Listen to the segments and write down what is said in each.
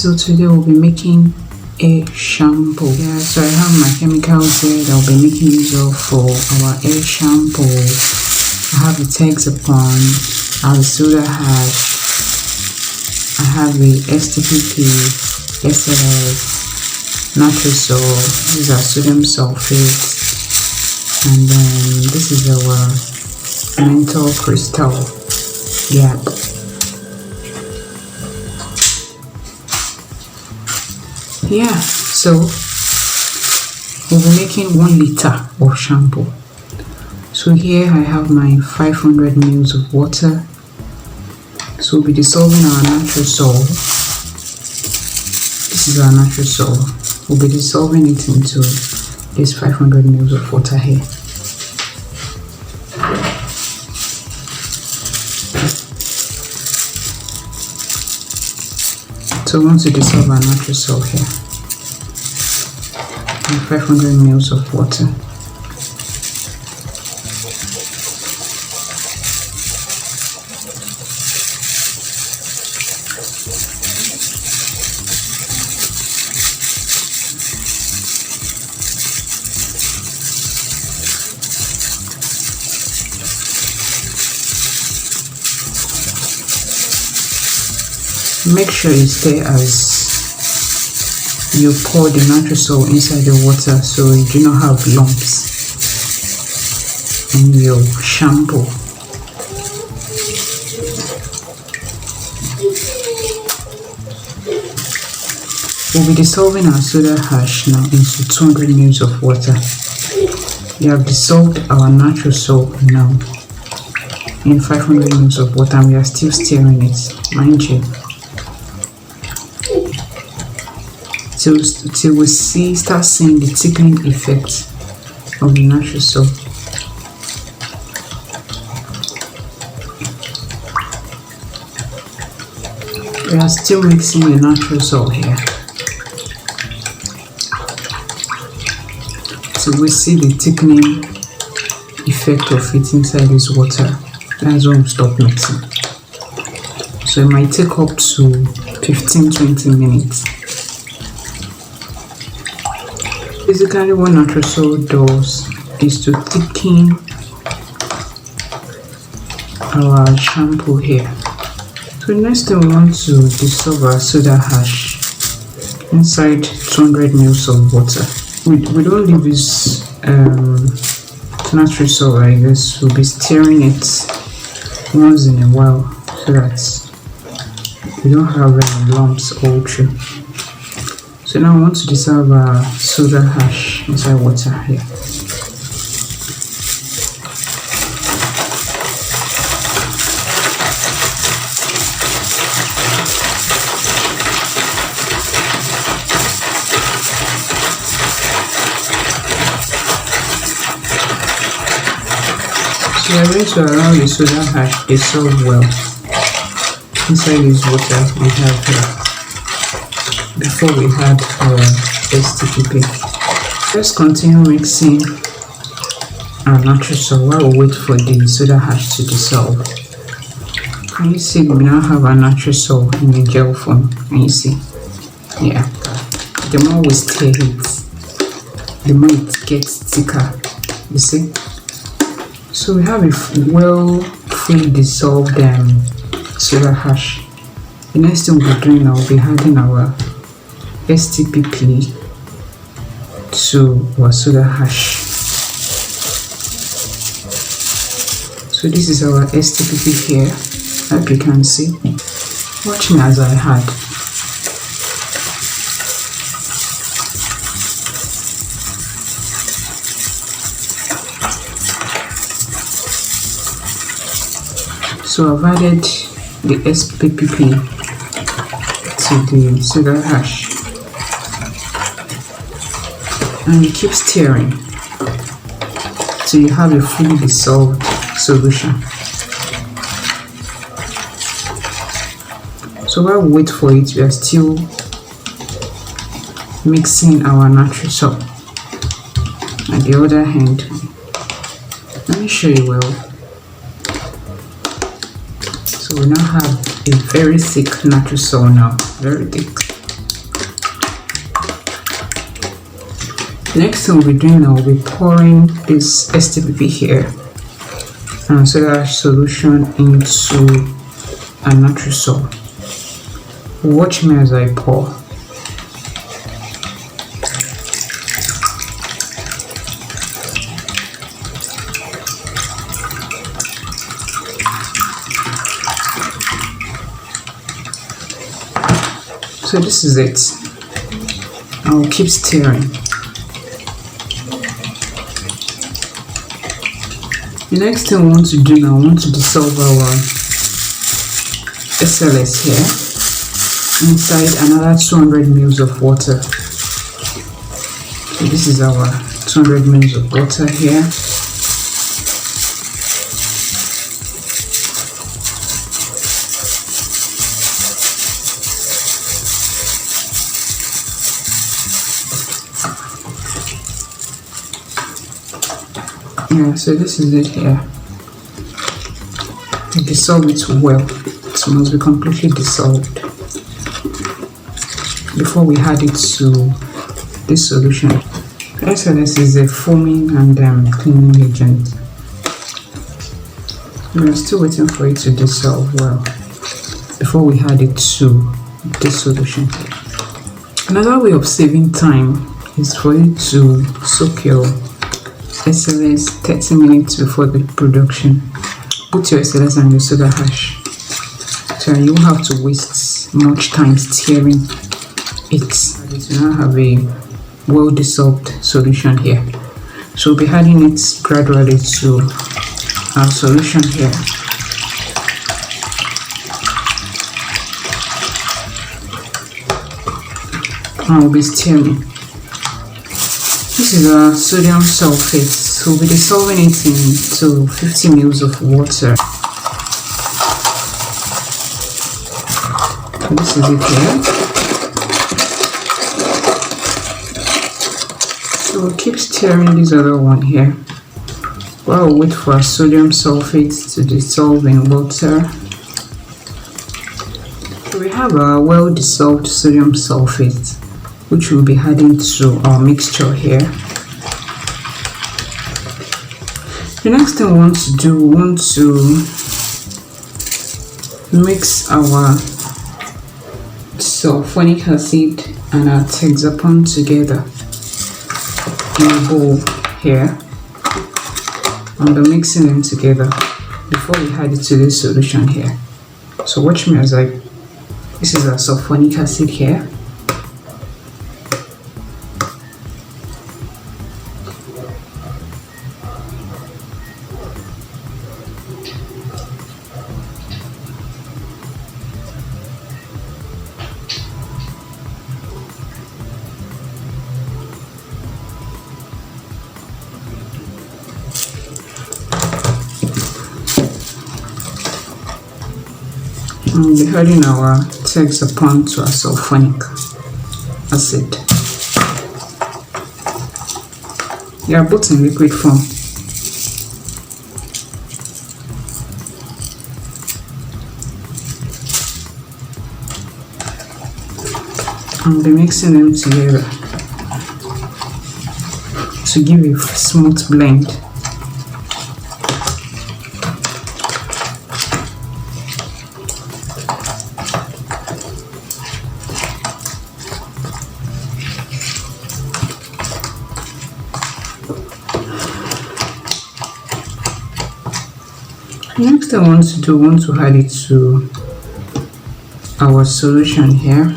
So today we'll be making a shampoo. Yeah, so I have my chemicals here that I'll be making use of for our air shampoo. I have the Texapon, I have the soda hash, I have the STPP, SLS, Natrosol, these are sodium sulfate, and then this is our menthol crystal. Yeah. Yeah, so we'll be making 1 liter of shampoo. So here I have my 500 ml of water. So we'll be dissolving our Natrosol. This is our Natrosol. We'll be dissolving it into this 500 ml of water here. So we want to dissolve our Natrosol here. 500 ml of water. Make sure you stay as you pour the Natrosol inside the water so you do not have lumps in your shampoo. We'll be dissolving our soda hash now into 200 ml of water. We have dissolved our Natrosol now in 500 ml of water and we are still stirring it, mind you, till we start seeing the thickening effect of the Natrosol. We are still mixing the Natrosol here till we see the thickening effect of it inside this water. That's when we stop mixing. So it might take up to 15-20 minutes. Basically what Natrosol does is to thicken our shampoo here. So next thing we want to dissolve our soda hash inside 200 ml of water. We don't leave this Natrosol like this. We'll be stirring it once in a while so that we don't have any lumps all through. So now I want to dissolve our soda hash inside water here. So we're going to allow the soda hash dissolve well inside this water we have here before we add our STPP. Let's continue mixing our Natrosol while we wait for the soda hash to dissolve. Can you see we now have our Natrosol in the gel form? Can you see? Yeah. The more we stir it, the more it gets thicker. You see? So we have a fully dissolved soda hash. The next thing we'll be doing now will be adding our STPP to our soda hash. So this is our STPP here, like you can see. Watch me as I add. So I've added the STPP to the soda hash. And you keep stirring till you have a fully dissolved solution. So while we wait for it, we are still mixing our Natrosol. At the other hand, let me show you well. So we now have a very thick Natrosol now, very thick. Next thing we'll be doing, I'll be pouring this STPP here and soda ash solution into a Nutrisol. Watch me as I pour. So this is it. I'll keep stirring. The next thing I want to do now, I want to dissolve our SLS here inside another 200 ml of water. So this is our 200 ml of water here. Yeah, so this is it here. Dissolve it well. It must be completely dissolved before we add it to this solution. SLS is a foaming and cleaning agent. We are still waiting for it to dissolve well before we add it to this solution. Another way of saving time is for you to soak your SLS 30 minutes before the production. Put your SLS and your soda ash, so you won't have to waste much time stirring it. You now have a well dissolved solution here. So we'll be adding it gradually to our solution here. And we'll be stirring. This is our sodium sulfate, so we'll be dissolving it into 50 ml of water. So this is it here. So we'll keep stirring this other one here while we wait for our sodium sulfate to dissolve in water. So we have our well dissolved sodium sulfate, which we'll be adding to our mixture here. The next thing we want to do, we want to mix our sulfonic acid and our hexapon together in a bowl here. And we're mixing them together before we add it to this solution here. So watch me as this is our sulfonic acid here. We'll be adding our hexapon to our sulfonic acid. They are both in liquid form. I'll be mixing them together to give a smooth blend. Next I want to add it to our solution here.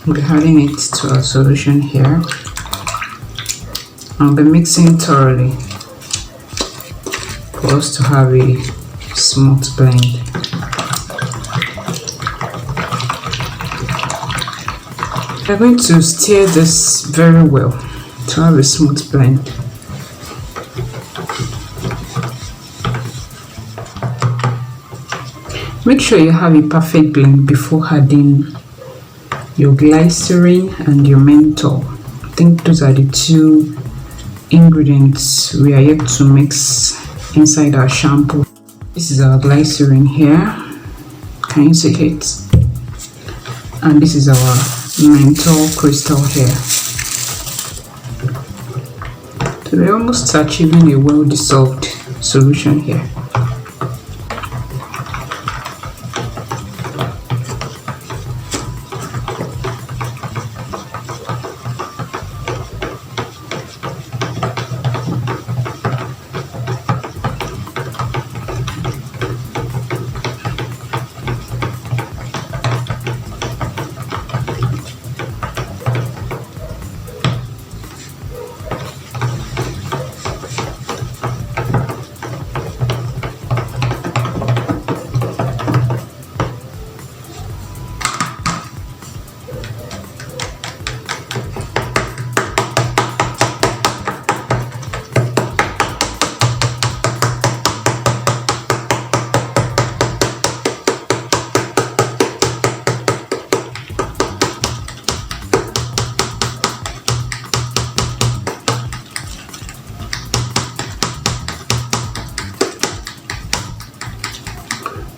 We'll be adding it to our solution here. I'll be mixing thoroughly for us to have a smooth blend. We're going to stir this very well to have a smooth blend. Make sure you have a perfect blend before adding your glycerin and your menthol. I think those are the two ingredients we are yet to mix inside our shampoo. This is our glycerin here. Can you see it? And this is our menthol crystal here. So we're almost achieving a well dissolved solution here.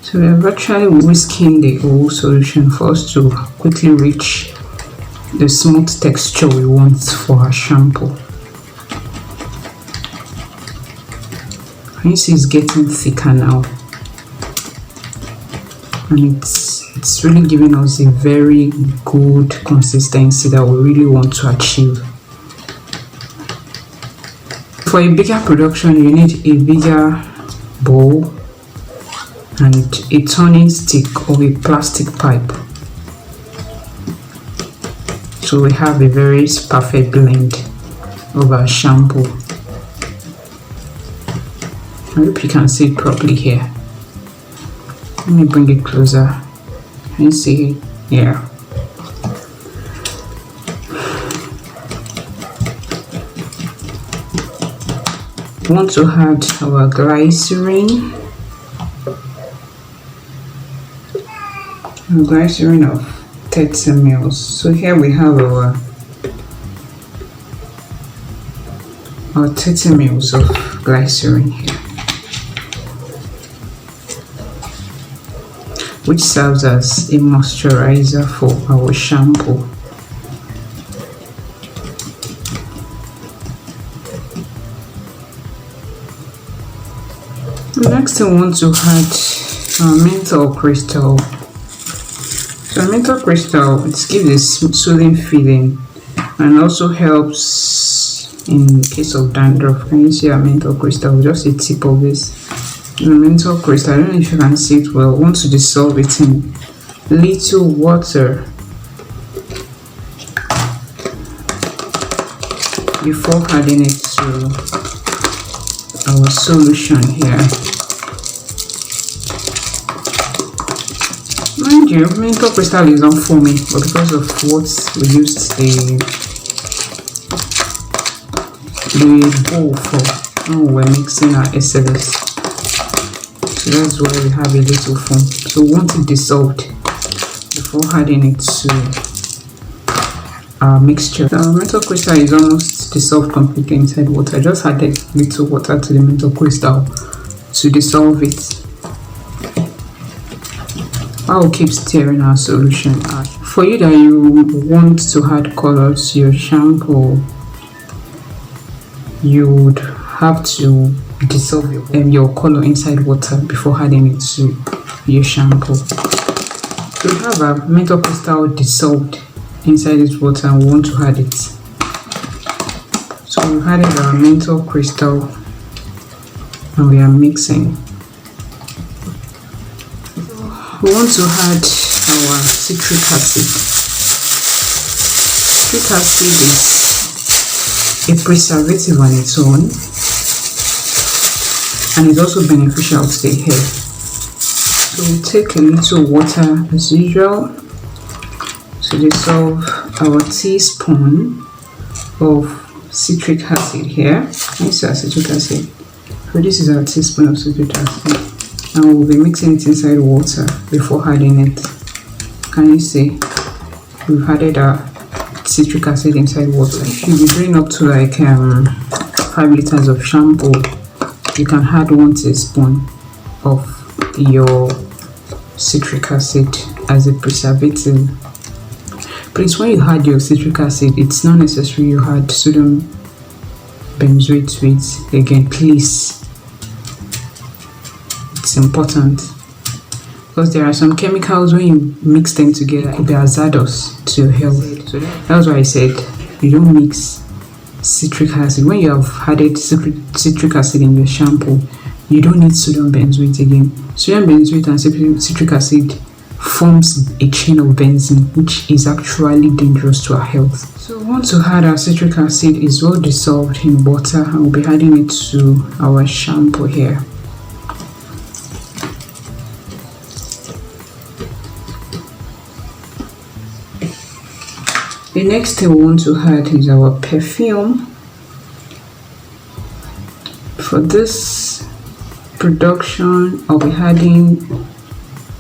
So we're virtually whisking the whole solution for us to quickly reach the smooth texture we want for our shampoo. You see it's getting thicker now, and it's really giving us a very good consistency that we really want to achieve. For a bigger production, you need a bigger bowl and a turning stick or a plastic pipe. So we have a very perfect blend of our shampoo. I hope you can see it properly here. Let me bring it closer. Can you see it? Yeah. We want to add our glycerin. Glycerin of 30 ml. So here we have our 30 ml of glycerin here, which serves as a moisturizer for our shampoo. Next, I want to add our menthol crystal. So menthol crystal, it gives a soothing feeling and also helps in case of dandruff. Can you see our menthol crystal? Just a tip of this. The menthol crystal, I don't know if you can see it well. I want to dissolve it in little water before adding it to our solution here. Mind you, menthol crystal is not foaming, but because of what we used the bowl for when we're mixing our essence, so that's why we have a little foam. So we want it dissolved before adding it to our mixture. The menthol crystal is almost dissolved completely inside water. I just added little water to the menthol crystal to dissolve it. I will keep stirring our solution out. For you that you want to add color to your shampoo, you would have to dissolve your color inside water before adding it to your shampoo. So we have our menthol crystal dissolved inside this water and we want to add it. So we've added our menthol crystal and we are mixing. We want to add our citric acid. Citric acid is a preservative on its own and is also beneficial to the hair. So we take a little water as usual to dissolve our teaspoon of citric acid here. This is our citric acid. So this is our teaspoon of citric acid. And we'll be mixing it inside water before adding it. Can you see? We've added our citric acid inside water. If you'll be doing up to like 5 liters of shampoo, you can add 1 teaspoon of your citric acid as a preservative. Please, when you add your citric acid, it's not necessary you add sodium benzoate to it again. Please, it's important, because there are some chemicals when you mix them together, it be hazardous to your health. So that's why I said you don't mix citric acid. When you have added citric acid in your shampoo, you don't need sodium benzoate again. Sodium benzoate and citric acid forms a chain of benzene, which is actually dangerous to our health. So once to add our citric acid is well dissolved in water, and we'll be adding it to our shampoo here. The next thing we want to add is our perfume. For this production, I'll be adding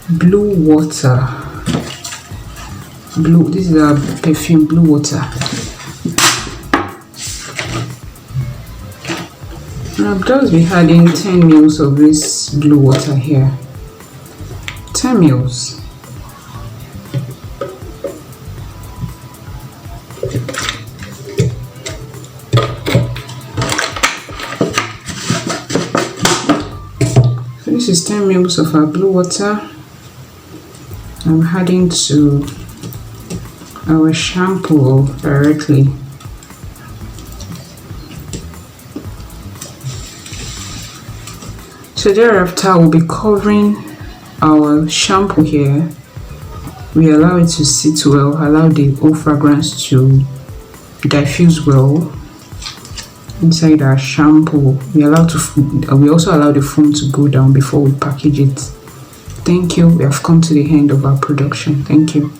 blue water. This is our perfume, blue water. And I'll just be adding 10 ml of this blue water here. 10 ml. This is 10 ml of our blue water. I'm adding to our shampoo directly. So thereafter, we'll be covering our shampoo here. We allow it to sit well, allow the whole fragrance to diffuse well inside our shampoo. We also allow the foam to go down before we package it. Thank you. We have come to the end of our production. Thank you.